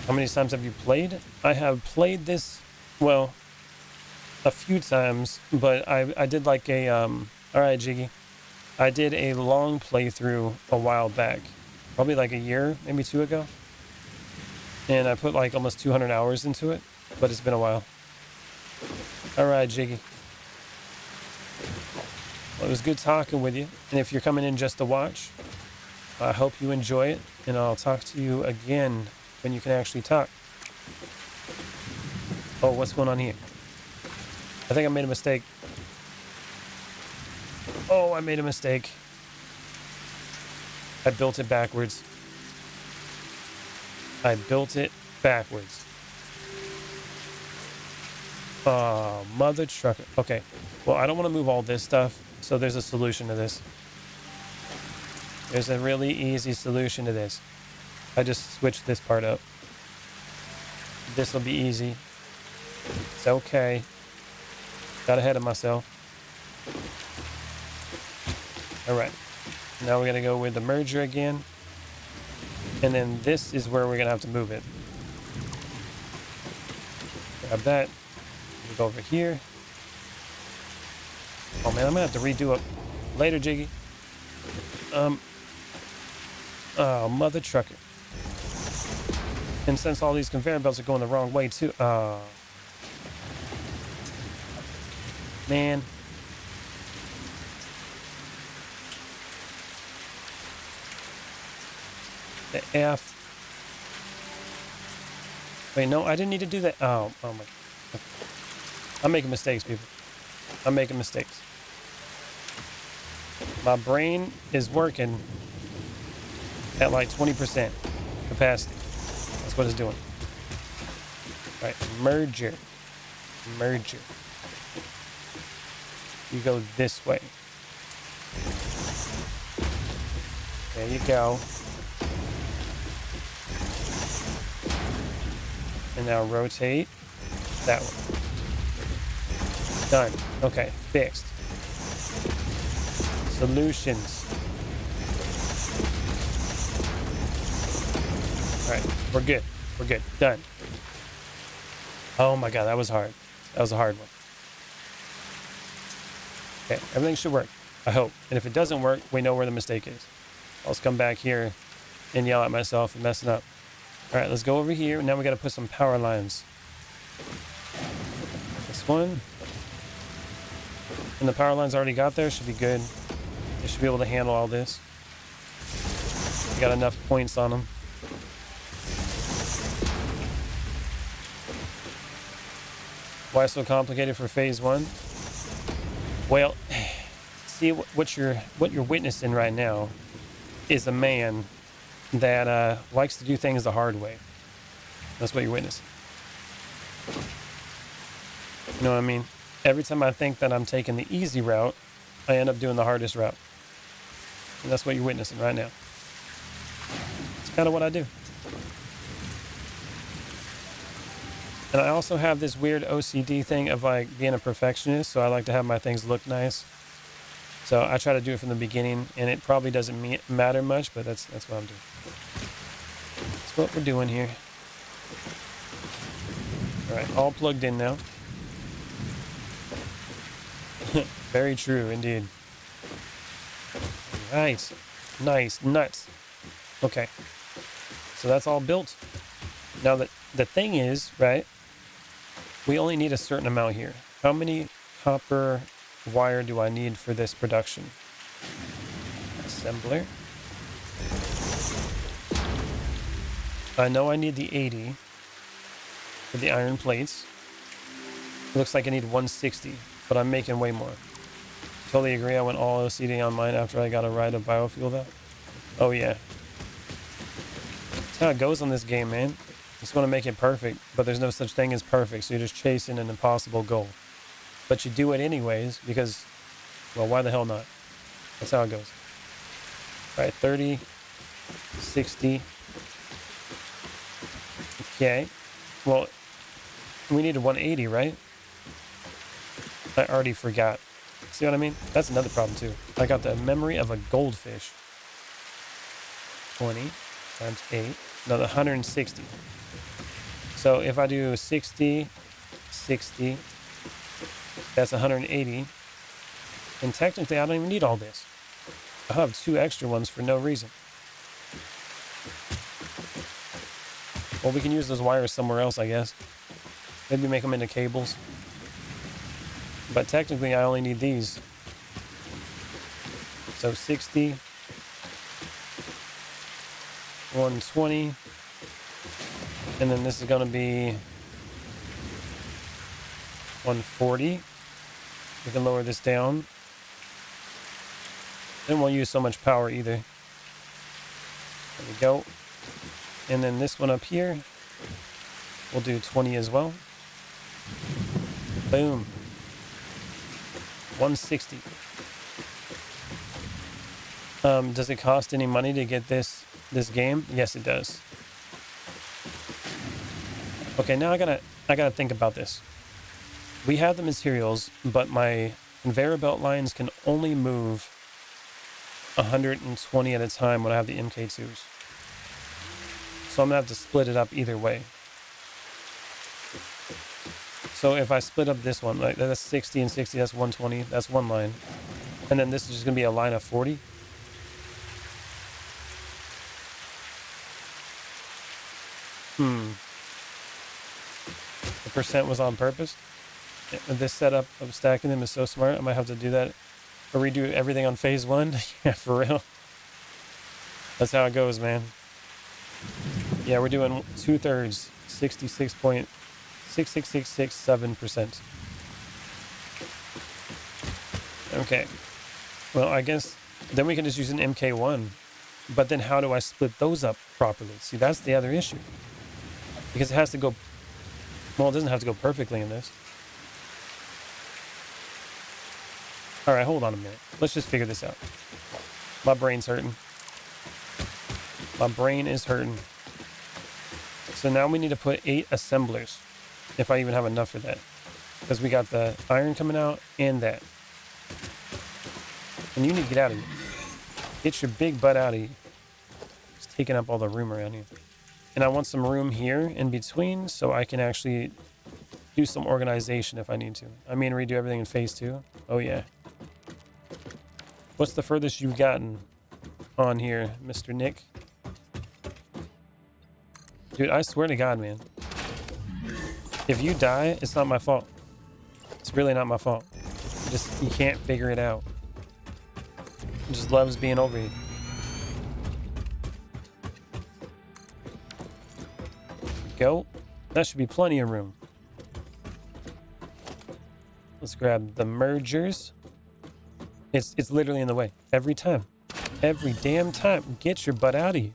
How many times have you played? I have played this, well, a few times, but I did like a, all right, Jiggy. I did a long playthrough a while back, probably like a year, maybe 2 ago. And I put like almost 200 hours into it, but it's been a while. All right, Jiggy. Well, it was good talking with you. And if you're coming in just to watch, I hope you enjoy it. And I'll talk to you again when you can actually talk. Oh, what's going on here? I think I made a mistake. Oh, I made a mistake. I built it backwards. I built it backwards. Oh, mother trucker. Okay. Well, I don't want to move all this stuff, so there's a solution to this. There's a really easy solution to this. I just switched this part up. This will be easy. It's okay. Got ahead of myself. All right. Now we're going to go with the merger again. And then this is where we're going to have to move it. Grab that. We go over here. Oh man, I'm going to have to redo it later, Jiggy. Oh, mother trucker. And since all these conveyor belts are going the wrong way too. Man. The F. Wait, no, I didn't need to do that. Oh my. Okay. I'm making mistakes, people. I'm making mistakes. My brain is working at like 20% capacity. That's what it's doing. All right, merger. Merger. You go this way. There you go. And now rotate that way. Done. Okay, fixed. Solutions. All right, we're good. We're good. Done. Oh my God, that was hard. That was a hard one. Okay, everything should work, I hope. And if it doesn't work, we know where the mistake is. I'll just come back here and yell at myself for messing up. All right, let's go over here. Now we got to put some power lines. This one. And the power lines already got there. Should be good. They should be able to handle all this. We got enough points on them. Why so complicated for phase 1? Well, see what you're witnessing right now is a man that likes to do things the hard way. That's what you're witnessing. You know what I mean? Every time I think that I'm taking the easy route, I end up doing the hardest route. And that's what you're witnessing right now. It's kind of what I do. And I also have this weird OCD thing of like being a perfectionist, so I like to have my things look nice. So I try to do it from the beginning, and it probably doesn't matter much, but that's what I'm doing. That's what we're doing here. All right, all plugged in now. Very true, indeed. Nice. Nice. Nuts. Okay. So that's all built. Now, the thing is, right, we only need a certain amount here. How many copper wire do I need for this production? Assembler. I know I need the 80 for the iron plates. It looks like I need 160, but I'm making way more. Totally agree. I went all OCD on mine after I got a ride of biofuel though. Oh yeah. That's how it goes on this game, man. Just want to make it perfect, but there's no such thing as perfect, so you're just chasing an impossible goal. But you do it anyways because, well, why the hell not? That's how it goes. All right, 30, 60. Okay. Well, we needed 180, right? I already forgot. See what I mean? That's another problem too. I got the memory of a goldfish. 20 times 8. Another 160. So if I do 60, 60, that's 180. And technically, I don't even need all this. I have 2 extra ones for no reason. Well, we can use those wires somewhere else, I guess. Maybe make them into cables. But technically, I only need these. So 60, 120, and then this is going to be 140. We can lower this down. Then won't use so much power either. There we go. And then this one up here, we'll do 20 as well. Boom. 160. Does it cost any money to get this game? Yes, it does. Okay, now I gotta think about this. We have the materials, but my conveyor belt lines can only move 120 at a time when I have the MK2s. So I'm gonna have to split it up either way. So if I split up this one, like that's 60 and 60, that's 120, that's one line. And then this is just gonna be a line of 40. The percent was on purpose. This setup of stacking them is so smart. I might have to do that or redo everything on phase 1. Yeah, for real. That's how it goes, man. Yeah, we're doing 2/3, 66.66667%. Okay. Well, I guess then we can just use an MK1. But then how do I split those up properly? See, that's the other issue. Because it has to go... Well, it doesn't have to go perfectly in this. All right, hold on a minute. Let's just figure this out. My brain's hurting. My brain is hurting. So now we need to put 8 assemblers, if I even have enough for that. Because we got the iron coming out and that. And you need to get out of here. Get your big butt out of here. It's taking up all the room around here. And I want some room here in between so I can actually do some organization if I need to. I mean, redo everything in phase 2. Oh, yeah. What's the furthest you've gotten on here, Mr. Nick? Dude, I swear to God, man. If you die, it's not my fault. It's really not my fault. You can't figure it out. He just loves being over here. Go. That should be plenty of room. Let's grab the mergers. It's literally in the way. Every time. Every damn time. Get your butt out of here.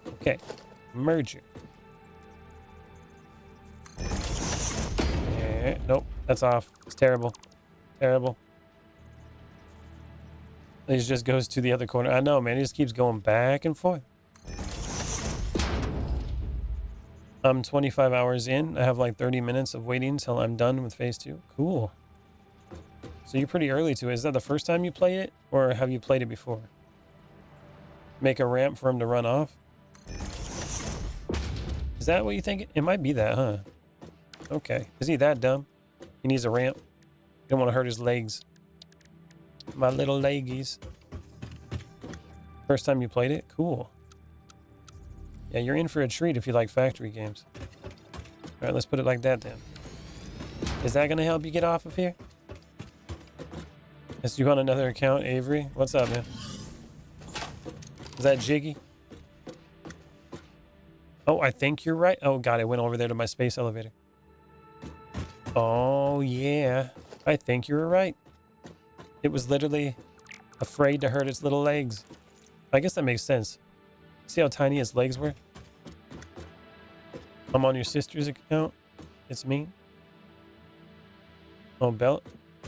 Okay. Merger. Yeah, nope. That's off. It's terrible. Terrible. It just goes to the other corner. I know, man. It just keeps going back and forth. I'm 25 hours in. I have like 30 minutes of waiting until I'm done with phase 2. Cool. So you're pretty early to it. Is that the first time you played it? Or have you played it before? Make a ramp for him to run off? Is that what you think? It might be that, huh? Okay. Is he that dumb? He needs a ramp. You don't want to hurt his legs. My little leggies. First time you played it? Cool. Yeah, you're in for a treat if you like factory games. All right, let's put it like that then. Is that going to help you get off of here? Is you on another account, Avery? What's up, man? Is that Jiggy? Oh, I think you're right. Oh, God, it went over there to my space elevator. Oh, yeah. I think you were right. It was literally afraid to hurt its little legs. I guess that makes sense. See how tiny his legs were? I'm on your sister's account. It's me. Oh, Belt.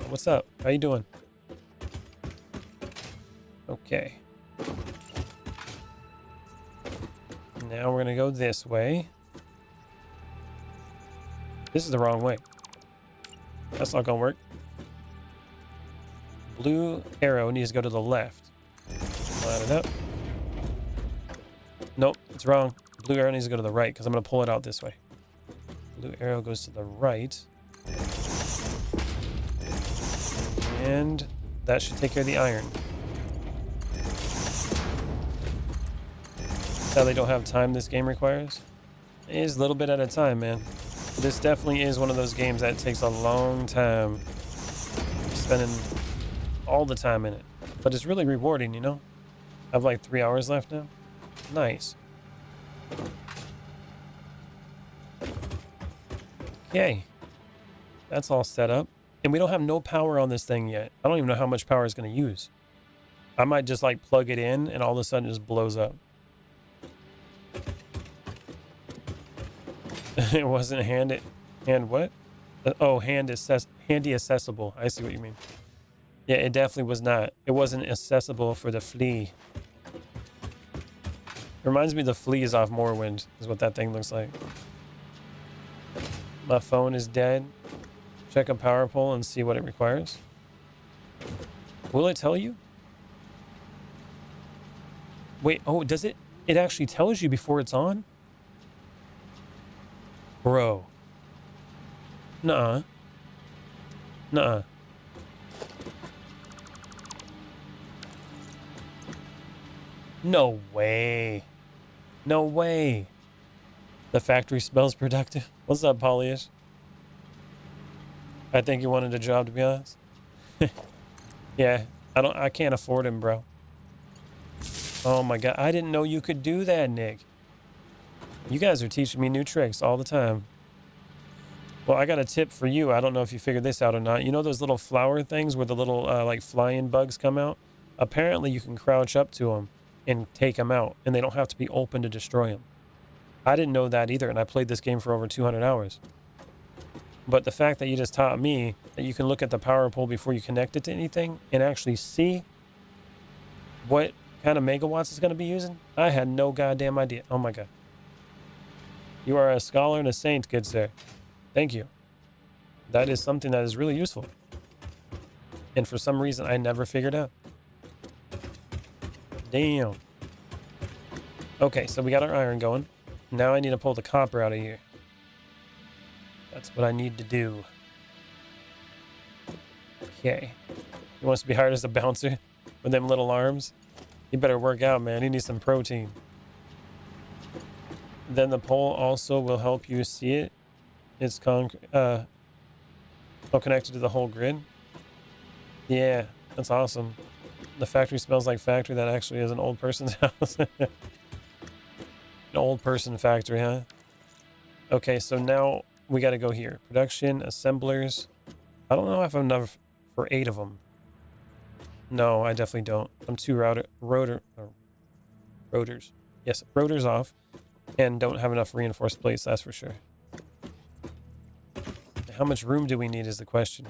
What's up? How you doing? Okay. Now we're going to go this way. This is the wrong way. That's not going to work. Blue arrow needs to go to the left. Line it up. Nope, it's wrong. Blue arrow needs to go to the right because I'm going to pull it out this way. Blue arrow goes to the right. And that should take care of the iron. Sadly, don't have time this game requires. It is a little bit at a time, man. This definitely is one of those games that takes a long time. Spending all the time in it. But it's really rewarding, you know? I have like 3 hours left now. Nice. Okay. That's all set up. And we don't have no power on this thing yet. I don't even know how much power it's going to use. I might just like plug it in and all of a sudden it just blows up. It wasn't handy accessible. I see what you mean. Yeah, it definitely was not. It wasn't accessible for the flea. Reminds me of the fleas off Morrowind, is what that thing looks like. My phone is dead. Check a power pole and see what it requires. Will it tell you? Wait, oh, does it? It actually tells you before it's on? Bro. Nuh-uh. Nuh-uh. No way. No way. The factory smells productive. What's up, Polyish? I think you wanted a job, to be honest. Yeah, I can't afford him, bro. Oh my god, I didn't know you could do that, Nick. You guys are teaching me new tricks all the time. Well, I got a tip for you. I don't know if you figured this out or not. You know those little flower things where the little like flying bugs come out? Apparently you can crouch up to them and take them out, and they don't have to be open to destroy them. I didn't know that either, and I played this game for over 200 hours. But the fact that you just taught me that you can look at the power pole before you connect it to anything and actually see what kind of megawatts it's going to be using, I had no goddamn idea. Oh my god. You are a scholar and a saint, good sir. Thank you. That is something that is really useful. And for some reason, I never figured out. Damn. Okay, so we got our iron going. Now I need to pull the copper out of here. That's what I need to do. Okay. He wants to be hired as a bouncer with them little arms. He better work out, man. He needs some protein. Then the pole also will help you see it. It's connected to the whole grid. Yeah, that's awesome. The factory smells like factory. That actually is an old person's house. An old person factory, huh? Okay, so now we got to go here. Production, assemblers. I don't know if I have enough for 8 of them. No, I definitely don't. I'm 2 rotors. Yes, rotors off. And don't have enough reinforced plates, that's for sure. How much room do we need is the question.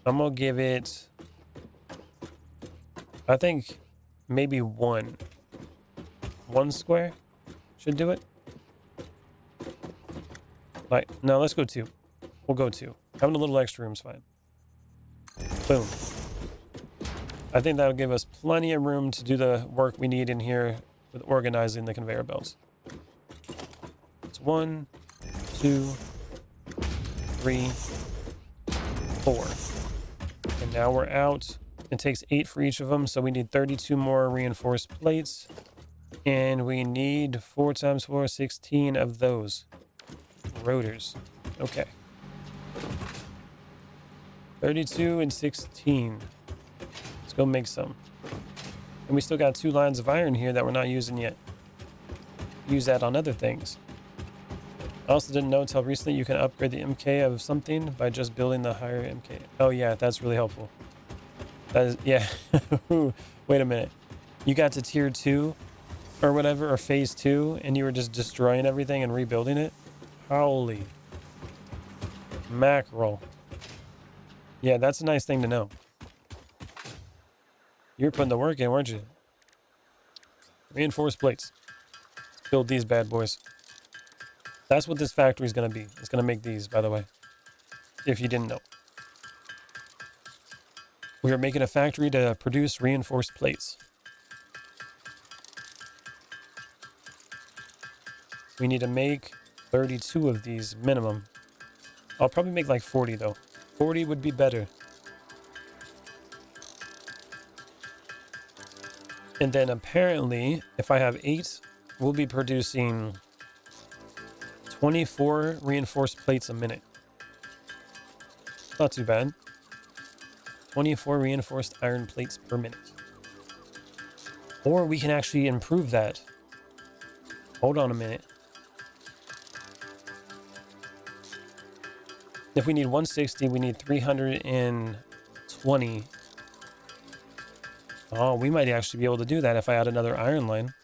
I'm going to give it... I think maybe 1. 1 square should do it. Like, no, let's go 2. We'll go 2. Having a little extra room is fine. Boom. I think that'll give us plenty of room to do the work we need in here with organizing the conveyor belts. It's 1, 2, 3, 4. And now we're out. It takes 8 for each of them, so we need 32 more reinforced plates. And we need 4 times 4, 16 of those rotors. Okay. 32 and 16. Let's go make some. And we still got 2 lines of iron here that we're not using yet. Use that on other things. I also didn't know until recently you can upgrade the MK of something by just building the higher MK. Oh yeah, that's really helpful. That is, yeah. Wait a minute. You got to tier 2 or whatever, or phase 2, and you were just destroying everything and rebuilding it? Holy mackerel. Yeah, that's a nice thing to know. You're putting the work in, weren't you? Reinforced plates. Let's build these bad boys. That's what this factory is going to be. It's going to make these, by the way. If you didn't know. We are making a factory to produce reinforced plates. We need to make 32 of these minimum. I'll probably make like 40 though. 40 would be better. And then apparently, if I have 8, we'll be producing 24 reinforced plates a minute. Not too bad. 24 reinforced iron plates per minute. Or we can actually improve that. Hold on a minute. If we need 160, we need 320. Oh, we might actually be able to do that if I add another iron line.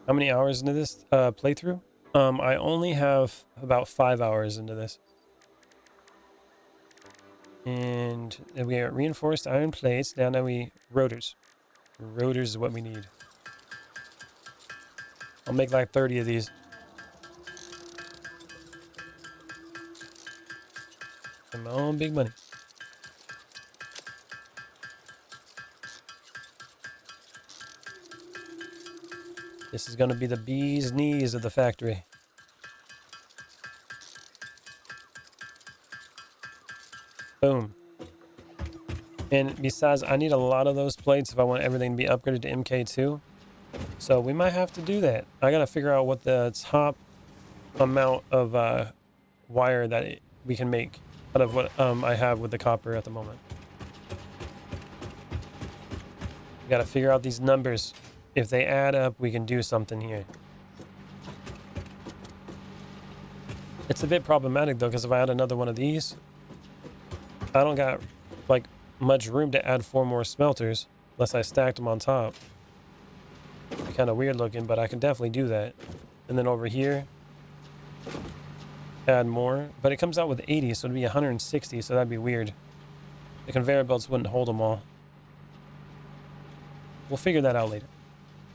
How many hours into this playthrough? I only have about 5 hours into this. And then we got reinforced iron plates. Now we rotors. Rotors is what we need. I'll make like 30 of these. And my own big money. This is going to be the bee's knees of the factory. Boom. And besides, I need a lot of those plates if I want everything to be upgraded to MK2. So we might have to do that. I got to figure out what the top amount of wire that we can make out of what I have with the copper at the moment. We got to figure out these numbers. If they add up, we can do something here. It's a bit problematic though, because if I add another one of these, I don't got like much room to add 4 more smelters unless I stacked them on top. Kind of weird looking, but I can definitely do that. And then over here, add more, but it comes out with 80, so it'd be 160, so that'd be weird. The conveyor belts wouldn't hold them all. We'll figure that out later.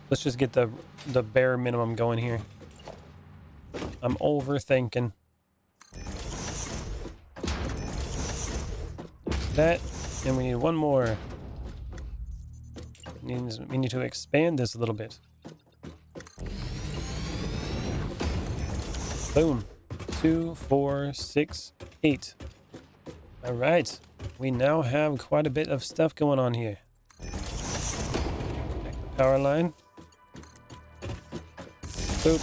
Let's just get the bare minimum going here. I'm overthinking. That, and we need one more. We need to expand this a little bit. Boom. 2, 4, 6, 8. All right. We now have quite a bit of stuff going on here. Power line. Boop.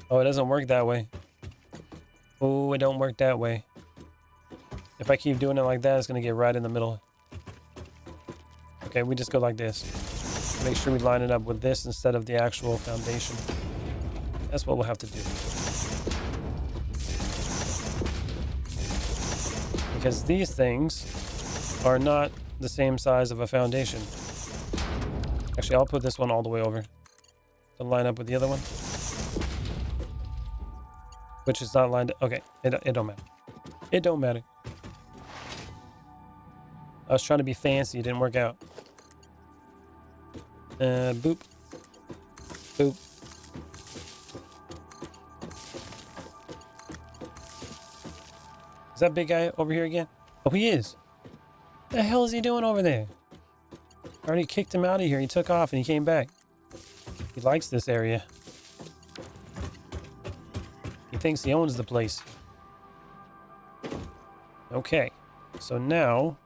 Oh, it doesn't work that way. Oh, it don't work that way. If I keep doing it like that, it's going to get right in the middle. Okay, we just go like this. Make sure we line it up with this instead of the actual foundation. That's what we'll have to do. Because these things are not the same size of a foundation. Actually, I'll put this one all the way over to line up with the other one. Which is not lined up. Okay, it don't matter. It don't matter. I was trying to be fancy. It didn't work out. Boop. Boop. Is that big guy over here again? Oh, he is. What the hell is he doing over there? I already kicked him out of here. He took off and he came back. He likes this area. He thinks he owns the place. Okay. So now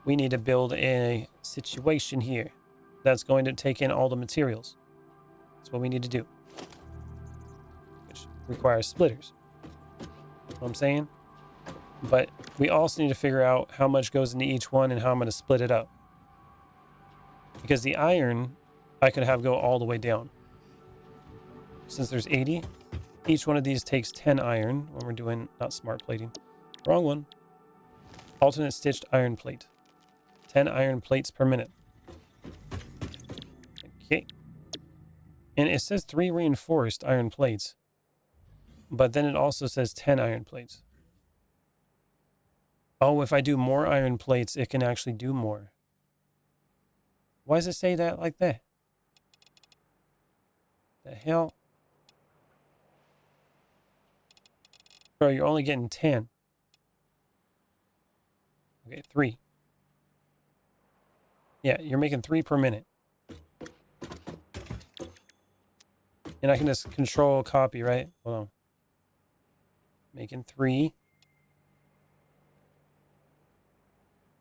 we need to build a situation here that's going to take in all the materials. That's what we need to do. Which requires splitters. You know what I'm saying? But we also need to figure out how much goes into each one and how I'm going to split it up. Because the iron, I could have go all the way down. Since there's 80, each one of these takes 10 iron when we're doing, not smart plating. Wrong one. Alternate stitched iron plate. 10 iron plates per minute. Okay. And it says 3 reinforced iron plates. But then it also says 10 iron plates. Oh, if I do more iron plates, it can actually do more. Why does it say that like that? The hell? Bro, you're only getting 10. Okay, 3. Yeah, you're making 3 per minute. And I can just control copy, right? Hold on. Making 3.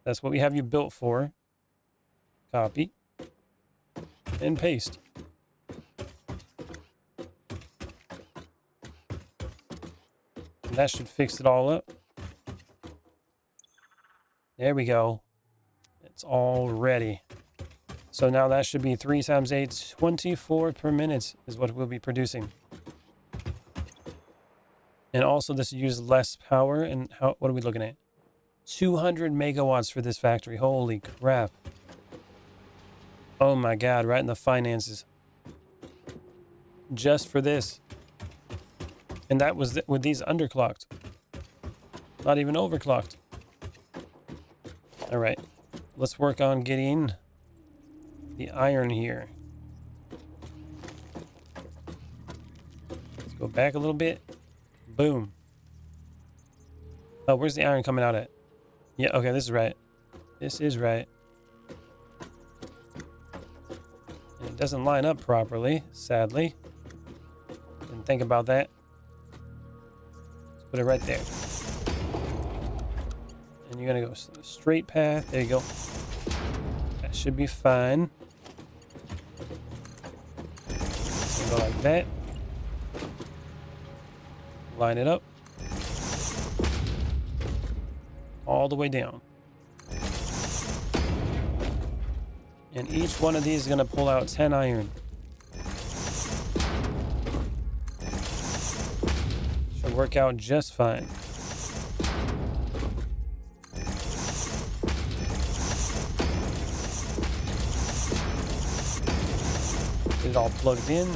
That's what we have you built for. Copy. And paste. And that should fix it all up. There we go. It's all ready. So now that should be 3 times 8, 24 per minute is what we'll be producing. And also this uses less power. And what are we looking at? 200 megawatts for this factory. Holy crap. Oh my God, right in the finances. Just for this. And that was with these underclocked. Not even overclocked. All right. Let's work on getting the iron here. Let's go back a little bit. Boom. Oh, where's the iron coming out at? Yeah, okay, this is right. This is right. And it doesn't line up properly, sadly. Didn't think about that. Let's put it right there. And you're gonna go straight path. There you go. That should be fine. So go like that. Line it up. All the way down. And each one of these is going to pull out 10 iron. Should work out just fine. Get it all plugged in.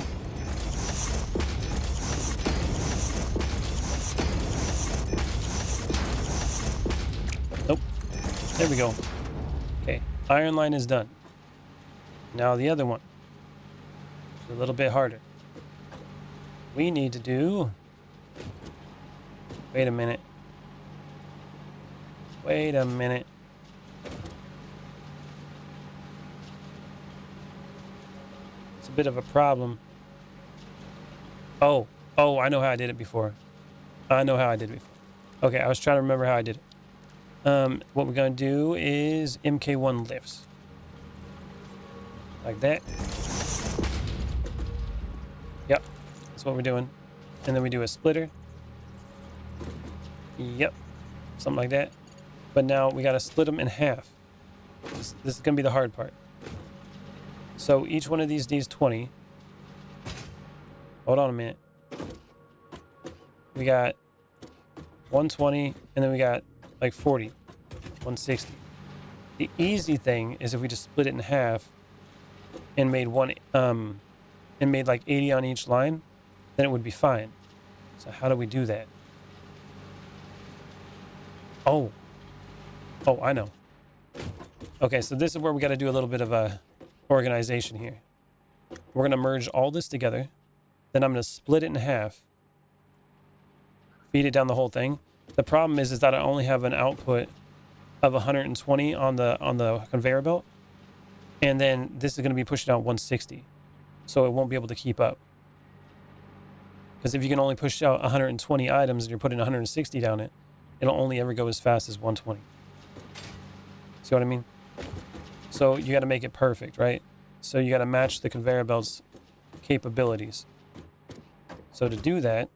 Nope. There we go. Okay, iron line is done. Now the other one. It's a little bit harder. We need to do... Wait a minute. Wait a minute. It's a bit of a problem. Oh, I know how I did it before. Okay, I was trying to remember how I did it. What we're going to do is MK1 lifts. Like that. Yep, that's what we're doing. And then we do a splitter. Yep, something like that. But now we got to split them in half. This is going to be the hard part. So each one of these needs 20. Hold on a minute. We got 120, and then we got like 40, 160. The easy thing is if we just split it in half and made like 80 on each line, then it would be fine. So how do we do that? Oh, I know. Okay, so this is where we got to do a little bit of a organization here. We're going to merge all this together. Then I'm going to split it in half. Feed it down the whole thing. The problem is that I only have an output of 120 on the conveyor belt. And then this is going to be pushing out 160. So it won't be able to keep up. Because if you can only push out 120 items and you're putting 160 down it, it'll only ever go as fast as 120. See what I mean? So you got to make it perfect, right? So you got to match the conveyor belt's capabilities. So to do that,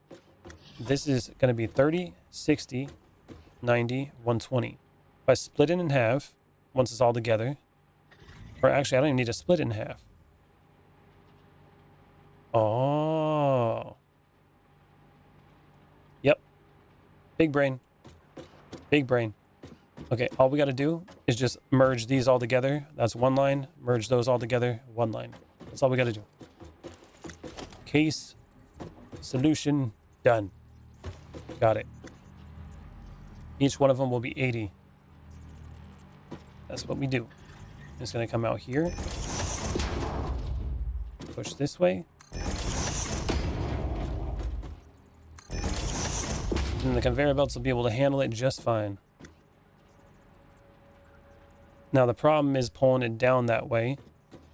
this is going to be 30, 60, 90, 120. If I split it in half, once it's all together, or actually I don't even need to split it in half. Oh. Yep. Big brain. Big brain. Okay, all we got to do is just merge these all together. That's one line. Merge those all together. One line. That's all we got to do. Case. Solution. Done. Got it. Each one of them will be 80. That's what we do. It's going to come out here. Push this way. And the conveyor belts will be able to handle it just fine. Now the problem is pulling it down that way,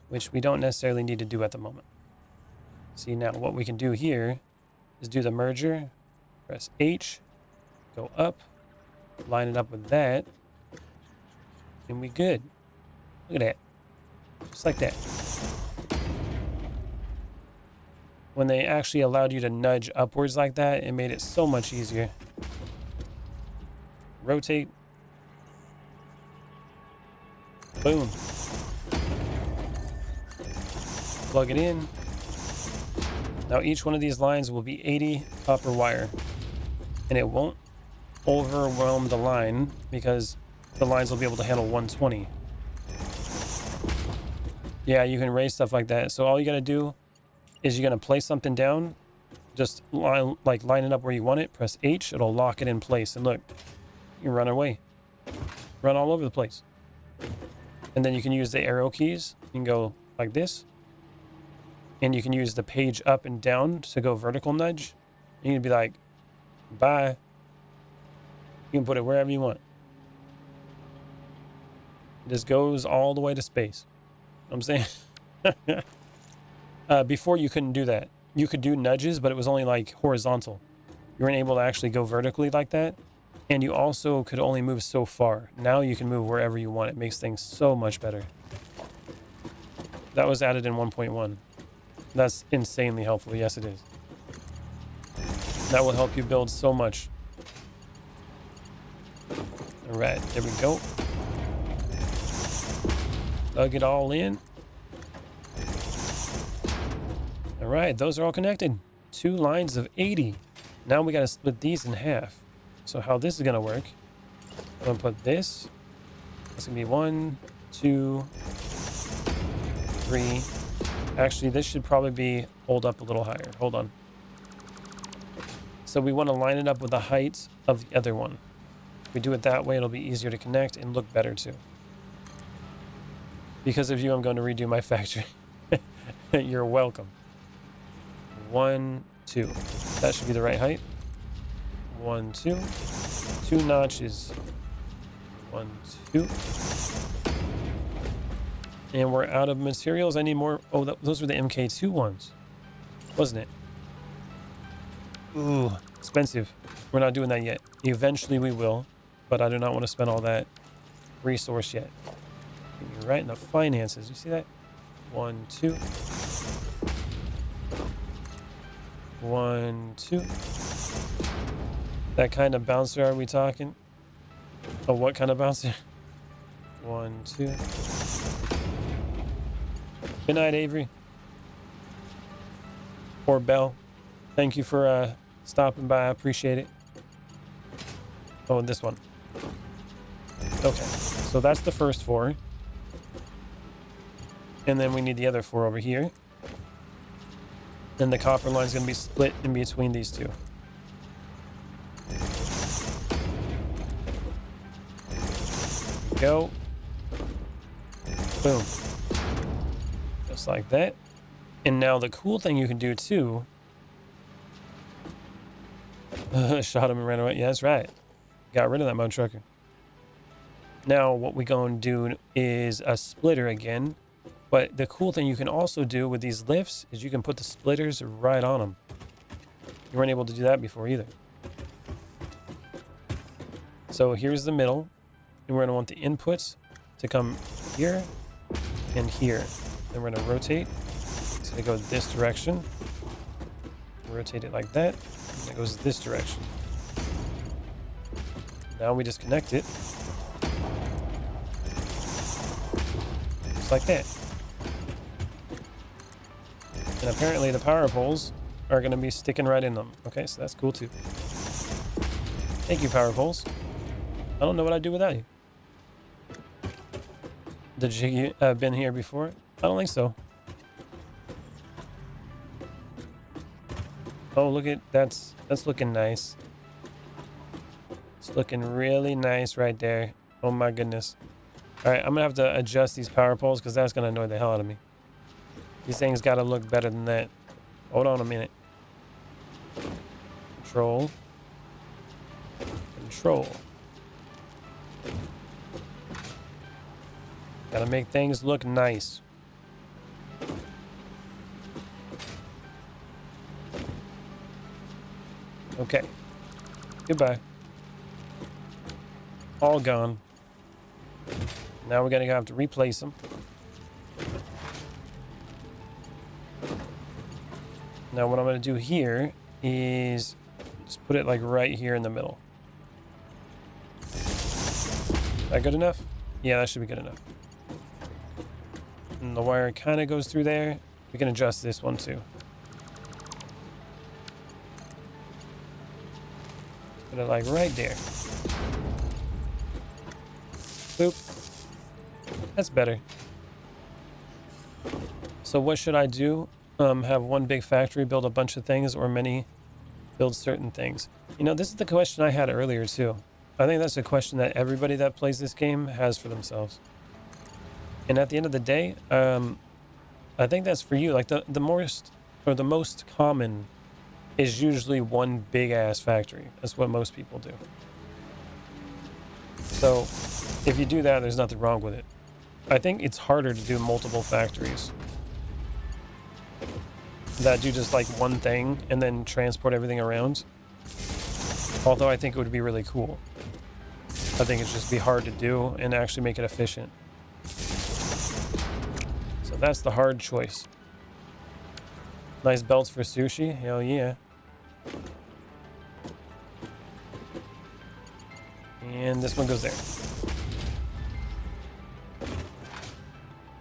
which we don't necessarily need to do at the moment. See, now what we can do here is do the merger, press H, go up, line it up with that, and we good. Look at that. Just like that. When they actually allowed you to nudge upwards like that, it made it so much easier. Rotate. Boom. Plug it in. Now each one of these lines will be 80 copper wire, and it won't overwhelm the line because the lines will be able to handle 120. Yeah, you can raise stuff like that. So all you got to do is you're going to place something down, just line it up where you want it, press H, it'll lock it in place, and look, you can run away. Run all over the place. And then you can use the arrow keys. You can go like this. And you can use the page up and down to go vertical nudge. You can be like, bye. You can put it wherever you want. This goes all the way to space. You know what I'm saying? Before you couldn't do that. You could do nudges, but it was only like horizontal. You weren't able to actually go vertically like that. And you also could only move so far. Now you can move wherever you want. It makes things so much better. That was added in 1.1. That's insanely helpful. Yes, it is. That will help you build so much. All right, there we go. Plug it all in. All right, those are all connected. 2 lines of 80. Now we got to split these in half. So how this is going to work, I'm going to put this. It's going to be 1, 2, 3. Actually, this should probably be hold up a little higher. Hold on. So we want to line it up with the height of the other one. If we do it that way, it'll be easier to connect and look better too. Because of you, I'm going to redo my factory. You're welcome. 1, 2. That should be the right height. 1, 2. 2 notches. 1, 2. And we're out of materials. I need more. Oh, those were the MK2 ones, wasn't it? Ooh, expensive. We're not doing that yet. Eventually we will, but I do not want to spend all that resource yet. Give me right in the finances. You see that? 1, 2. 1, 2. That kind of bouncer are we talking? Oh, what kind of bouncer? 1, 2. Good night, Avery. Or Belle. Thank you for stopping by. I appreciate it. Oh, and this one. Okay, so that's the first 4. And then we need the other 4 over here. And the copper line is going to be split in between these 2. Go. Boom. Just like that. And now the cool thing you can do too. Shot him and ran away. Yeah, that's right. Got rid of that mud trucker. Now what we're going to do is a splitter again. But the cool thing you can also do with these lifts is you can put the splitters right on them. You weren't able to do that before either. So here's the middle. And we're going to want the inputs to come here and here. Then we're going to rotate. It's going to go this direction. Rotate it like that. And it goes this direction. Now we just connect it. Just like that. And apparently the power poles are going to be sticking right in them. Okay, so that's cool too. Thank you, power poles. I don't know what I'd do without you. Did you been here before? I don't think so. Oh, look at that's looking nice. It's looking really nice right there. Oh my goodness. All right, I'm gonna have to adjust these power poles because that's gonna annoy the hell out of me. These things gotta look better than that. Hold on a minute. Control. Control. Gotta make things look nice. Okay. Goodbye. All gone. Now we're gonna have to replace them. Now what I'm gonna do here is just put it like right here in the middle. Is that good enough? Yeah, that should be good enough. And the wire kind of goes through there. We can adjust this one too. Put it like right there. Boop. That's better. So what should I do? Have one big factory build a bunch of things, or many build certain things? You know, this is the question I had earlier too. I think that's a question that everybody that plays this game has for themselves. And at the end of the day, I think that's for you. Like the most common is usually one big ass factory. That's what most people do. So if you do that, there's nothing wrong with it. I think it's harder to do multiple factories that do just like one thing and then transport everything around. Although I think it would be really cool. I think it'd just be hard to do and actually make it efficient. So that's the hard choice. Nice belts for sushi. Hell yeah. And this one goes there.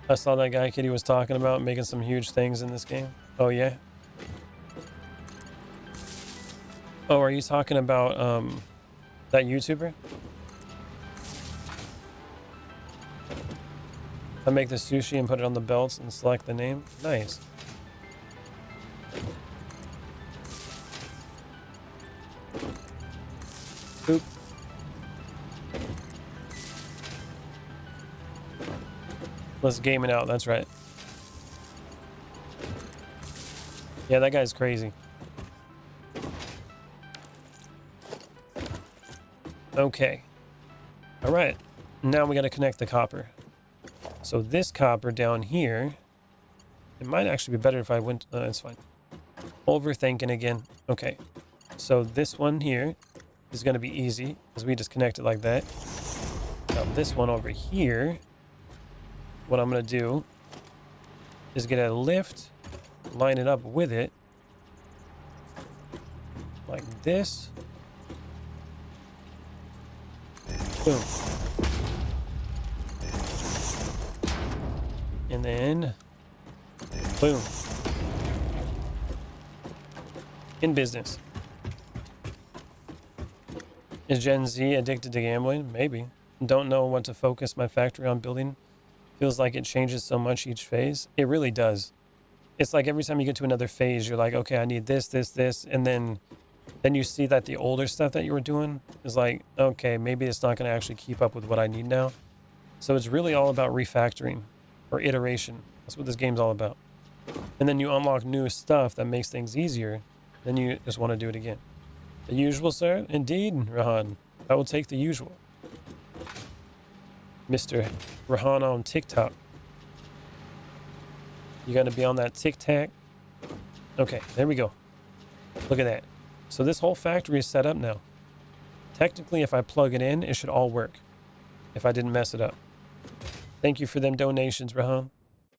I saw that guy Kitty was talking about making some huge things in this game. Oh yeah? Oh, are you talking about that YouTuber? I make the sushi and put it on the belts and select the name. Nice. Boop. Let's game it out, that's right. Yeah, that guy's crazy. Okay. Alright. Now we gotta connect the copper. So this copper down here, it might actually be better if I went, it's fine. Overthinking again. Okay. So this one here is gonna be easy, because we just connect it like that. Now this one over here, what I'm gonna do is get a lift, line it up with it, like this. Boom. And then, boom. In business. Is Gen Z addicted to gambling? Maybe. Don't know what to focus my factory on building. Feels like it changes so much each phase. It really does. It's like every time you get to another phase, you're like, okay, I need this, this, this. And then you see that the older stuff that you were doing is like, okay, maybe it's not going to actually keep up with what I need now. So it's really all about refactoring or iteration. That's what this game's all about. And then you unlock new stuff that makes things easier. Then you just want to do it again. The usual, sir? Indeed, Rahan. I will take the usual. Mr. Rahan on TikTok. You got to be on that tic-tac. Okay, there we go. Look at that. So this whole factory is set up now. Technically, if I plug it in, it should all work. If I didn't mess it up. Thank you for them donations, Rahan.